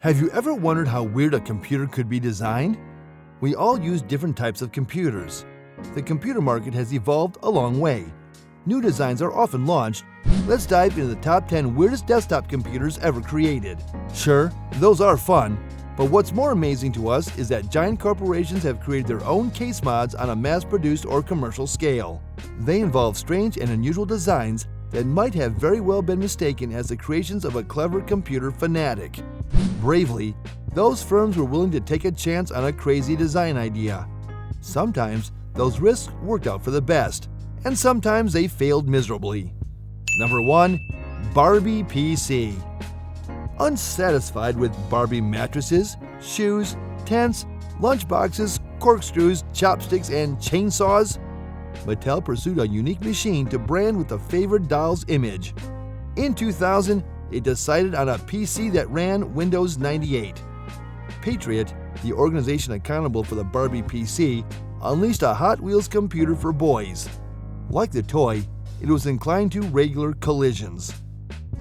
Have you ever wondered how weird a computer could be designed? We all use different types of computers. The computer market has evolved a long way. New designs are often launched. Let's dive into the top 10 weirdest desktop computers ever created. Sure, those are fun, but what's more amazing to us is that giant corporations have created their own case mods on a mass-produced or commercial scale. They involve strange and unusual designs that might have very well been mistaken as the creations of a clever computer fanatic. Bravely, those firms were willing to take a chance on a crazy design idea. Sometimes, those risks worked out for the best, and sometimes they failed miserably. Number 1. Barbie PC. Unsatisfied with Barbie mattresses, shoes, tents, lunchboxes, corkscrews, chopsticks, and chainsaws, Mattel pursued a unique machine to brand with the favorite doll's image. In 2000, it decided on a PC that ran Windows 98. Patriot, the organization accountable for the Barbie PC, unleashed a Hot Wheels computer for boys. Like the toy, it was inclined to regular collisions.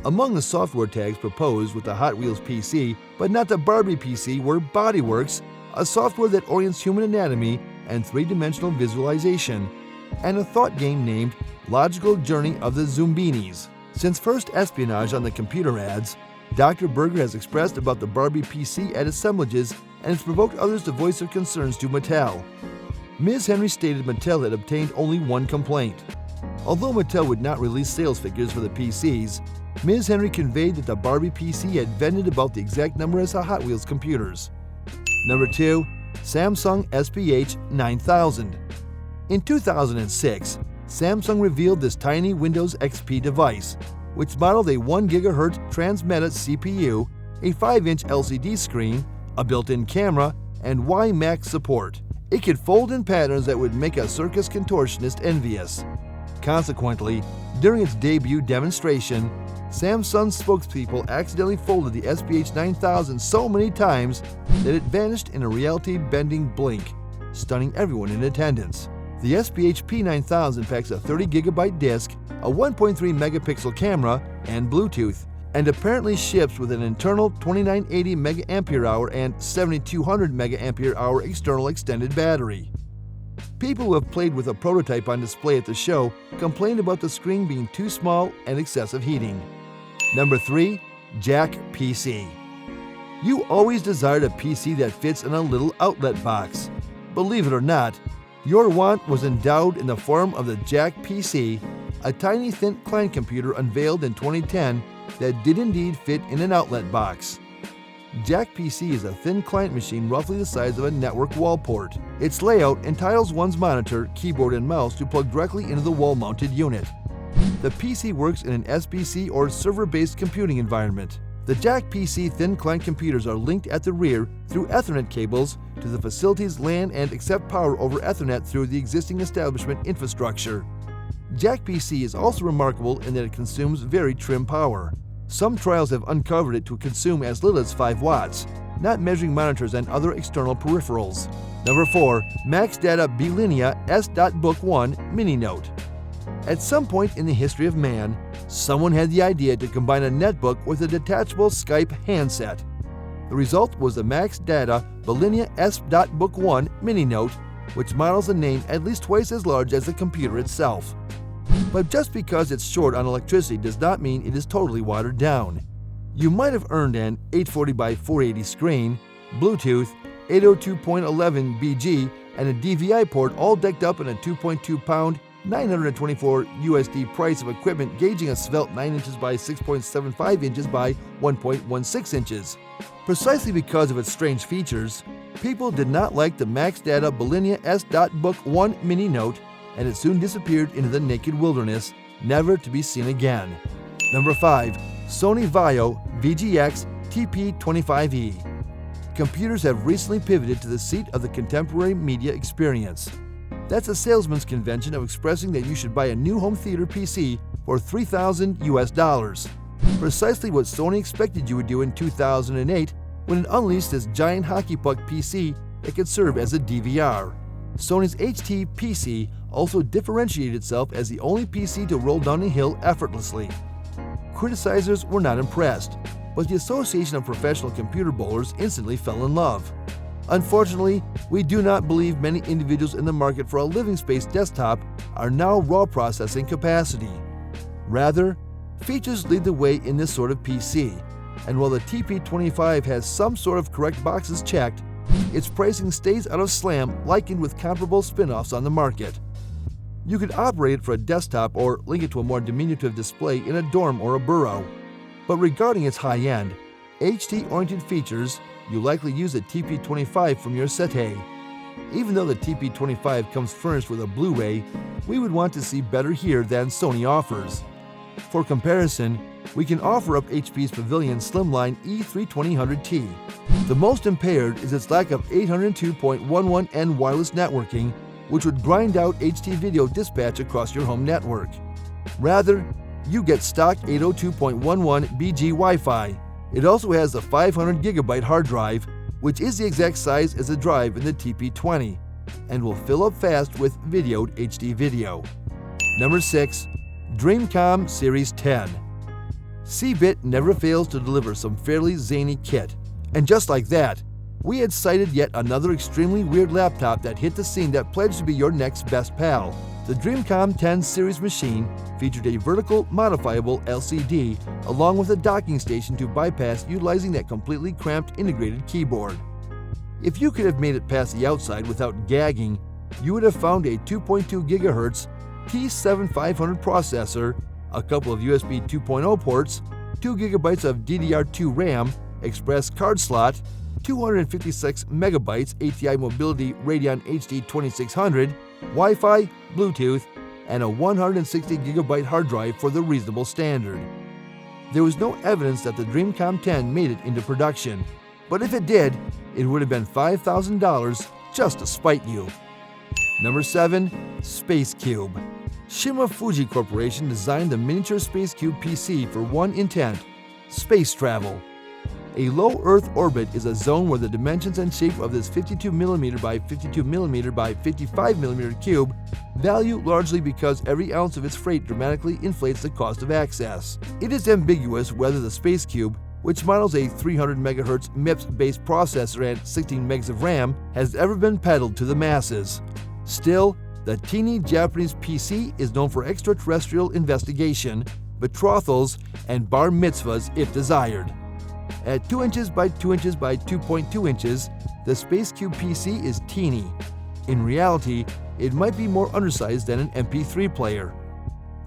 Among the software tags proposed with the Hot Wheels PC, but not the Barbie PC, were BodyWorks, a software that orients human anatomy and three-dimensional visualization, and a thought game named Logical Journey of the Zoombinis. Since first espionage on the computer ads, Dr. Berger has expressed about the Barbie PC at assemblages and has provoked others to voice their concerns to Mattel. Ms. Henry stated Mattel had obtained only one complaint. Although Mattel would not release sales figures for the PCs, Ms. Henry conveyed that the Barbie PC had vented about the exact number as the Hot Wheels computers. Number 2. Samsung SPH 9000. In 2006, Samsung revealed this tiny Windows XP device, which modeled a 1 GHz Transmeta CPU, a 5-inch LCD screen, a built-in camera, and WiMAX support. It could fold in patterns that would make a circus contortionist envious. Consequently, during its debut demonstration, Samsung spokespeople accidentally folded the SPH 9000 so many times that it vanished in a reality-bending blink, stunning everyone in attendance. The SPH P9000 packs a 30GB disk, a 1.3 megapixel camera, and Bluetooth, and apparently ships with an internal 2980 mAh and 7200 mAh external extended battery. People who have played with a prototype on display at the show complained about the screen being too small and excessive heating. Number 3. Jack PC. You always desired a PC that fits in a little outlet box. Believe it or not, your want was endowed in the form of the Jack PC, a tiny thin client computer unveiled in 2010 that did indeed fit in an outlet box. Jack PC is a thin client machine roughly the size of a network wall port. Its layout entitles one's monitor, keyboard, and mouse to plug directly into the wall-mounted unit. The PC works in an SBC or server-based computing environment. The Jack PC thin client computers are linked at the rear through Ethernet cables to the facility's LAN and accept power over Ethernet through the existing establishment infrastructure. Jack PC is also remarkable in that it consumes very trim power. Some trials have uncovered it to consume as little as 5 watts, not measuring monitors and other external peripherals. Number 4. MaxData Bilinia S.Book 1 Mini Note. At some point in the history of man, someone had the idea to combine a netbook with a detachable Skype handset. The result was the MaxData Bilinia S.Book 1 Mini Note, which models a name at least twice as large as the computer itself. But just because it's short on electricity does not mean it is totally watered down. You might have earned an 840 by 480 screen, Bluetooth, 802.11 BG, and a DVI port all decked up in a 2.2-pound, 924 USD price of equipment gauging a svelte 9 inches by 6.75 inches by 1.16 inches. Precisely because of its strange features, people did not like the MaxData Bilinia S.Book 1 Mini Note, and it soon disappeared into the naked wilderness, never to be seen again. Number 5. Sony Vaio VGX TP25E. Computers have recently pivoted to the seat of the contemporary media experience. That's a salesman's convention of expressing that you should buy a new home theater PC for $3,000 US. Precisely what Sony expected you would do in 2008 when it unleashed this giant hockey puck PC that could serve as a DVR. Sony's HT PC also differentiated itself as the only PC to roll down a hill effortlessly. Criticizers were not impressed, but the Association of Professional Computer Bowlers instantly fell in love. Unfortunately, we do not believe many individuals in the market for a living space desktop are now raw processing capacity. Rather, features lead the way in this sort of PC, and while the TP25 has some sort of correct boxes checked, its pricing stays out of slam likened with comparable spin-offs on the market. You could operate it for a desktop or link it to a more diminutive display in a dorm or a burrow. But regarding its high-end, HT-oriented features, you likely use a TP25 from your settee. Even though the TP25 comes furnished with a Blu-ray, we would want to see better here than Sony offers. For comparison, we can offer up HP's Pavilion Slimline E32000T. The most impaired is its lack of 802.11n wireless networking, which would grind out HT video dispatch across your home network. Rather, you get stock 802.11 BG Wi-Fi. It also has a 500GB hard drive, which is the exact size as the drive in the TP20, and will fill up fast with videoed HD video. Number 6. Dreamcom Series 10. CBIT never fails to deliver some fairly zany kit. And just like that, we had cited yet another extremely weird laptop that hit the scene that pledged to be your next best pal. The Dreamcom 10 series machine featured a vertical modifiable LCD along with a docking station to bypass utilizing that completely cramped integrated keyboard. If you could have made it past the outside without gagging, you would have found a 2.2 GHz T7500 processor, a couple of USB 2.0 ports, 2 GB of DDR2 RAM, express card slot, 256 MB ATI Mobility Radeon HD 2600, Wi-Fi, Bluetooth, and a 160 GB hard drive for the reasonable standard. There was no evidence that the Dreamcom 10 made it into production, but if it did, it would have been $5,000 just to spite you. Number 7. Space Cube. Shima Fuji Corporation designed the miniature Space Cube PC for one intent: space travel. A low Earth orbit is a zone where the dimensions and shape of this 52mm by 52mm by 55mm cube value largely because every ounce of its freight dramatically inflates the cost of access. It is ambiguous whether the Space Cube, which models a 300 MHz MIPS-based processor and 16 MB of RAM, has ever been peddled to the masses. Still, the teeny Japanese PC is known for extraterrestrial investigation, betrothals, and bar mitzvahs if desired. At 2 inches by 2 inches by 2.2 inches, the Space Cube PC is teeny. In reality, it might be more undersized than an MP3 player.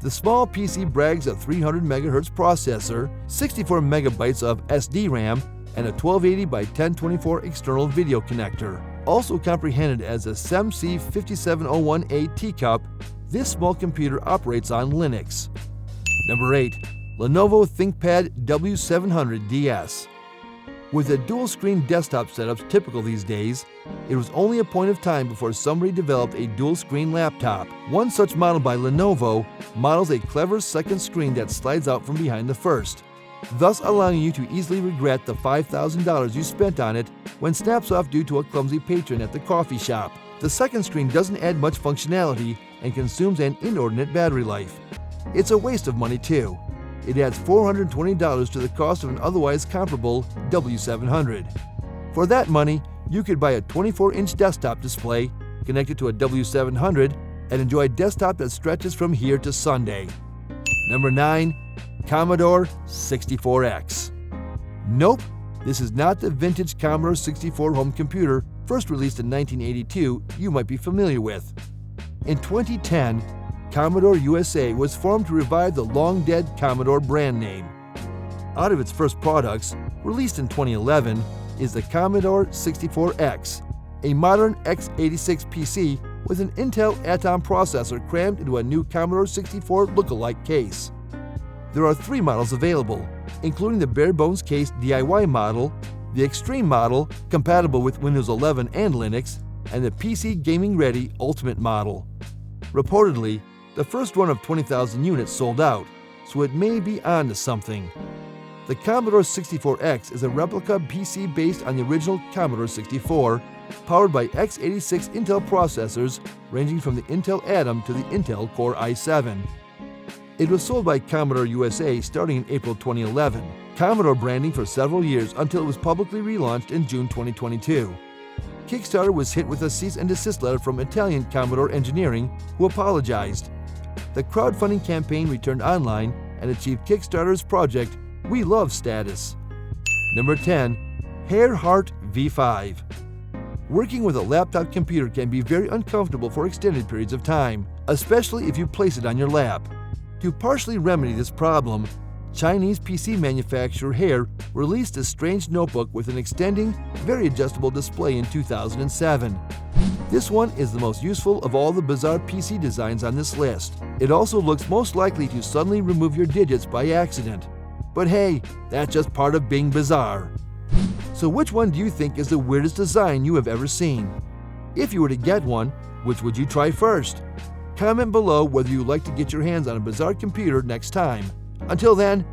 The small PC brags a 300 MHz processor, 64 MB of SD RAM, and a 1280 by 1024 external video connector. Also comprehended as a SEMC 5701A teacup, this small computer operates on Linux. Number 8. Lenovo ThinkPad W700DS. With the dual-screen desktop setups typical these days, it was only a point of time before somebody developed a dual-screen laptop. One such model by Lenovo models a clever second screen that slides out from behind the first, thus allowing you to easily regret the $5,000 you spent on it when snaps off due to a clumsy patron at the coffee shop. The second screen doesn't add much functionality and consumes an inordinate battery life. It's a waste of money too. It adds $420 to the cost of an otherwise comparable W700. For that money, you could buy a 24-inch desktop display, connect it to a W700, and enjoy a desktop that stretches from here to Sunday. Number 9. Commodore 64X. Nope, this is not the vintage Commodore 64 home computer first released in 1982 you might be familiar with. In 2010, Commodore USA was formed to revive the long-dead Commodore brand name. Out of its first products, released in 2011, is the Commodore 64X, a modern x86 PC with an Intel Atom processor crammed into a new Commodore 64 look-alike case. There are 3 models available, including the bare-bones case DIY model, the Extreme model, compatible with Windows 11 and Linux, and the PC gaming-ready Ultimate model. Reportedly, the first run of 20,000 units sold out, so it may be on to something. The Commodore 64X is a replica PC based on the original Commodore 64, powered by x86 Intel processors ranging from the Intel Atom to the Intel Core i7. It was sold by Commodore USA starting in April 2011. Commodore branding for several years until it was publicly relaunched in June 2022. Kickstarter was hit with a cease and desist letter from Italian Commodore Engineering, who apologized. The crowdfunding campaign returned online and achieved Kickstarter's project We Love status. Number 10. Hare Heart V5. Working with a laptop computer can be very uncomfortable for extended periods of time, especially if you place it on your lap. To partially remedy this problem, Chinese PC manufacturer Hare released a strange notebook with an extending, very adjustable display in 2007. This one is the most useful of all the bizarre PC designs on this list. It also looks most likely to suddenly remove your digits by accident. But hey, that's just part of being bizarre. So which one do you think is the weirdest design you have ever seen? If you were to get one, which would you try first? Comment below whether you'd like to get your hands on a bizarre computer next time. Until then,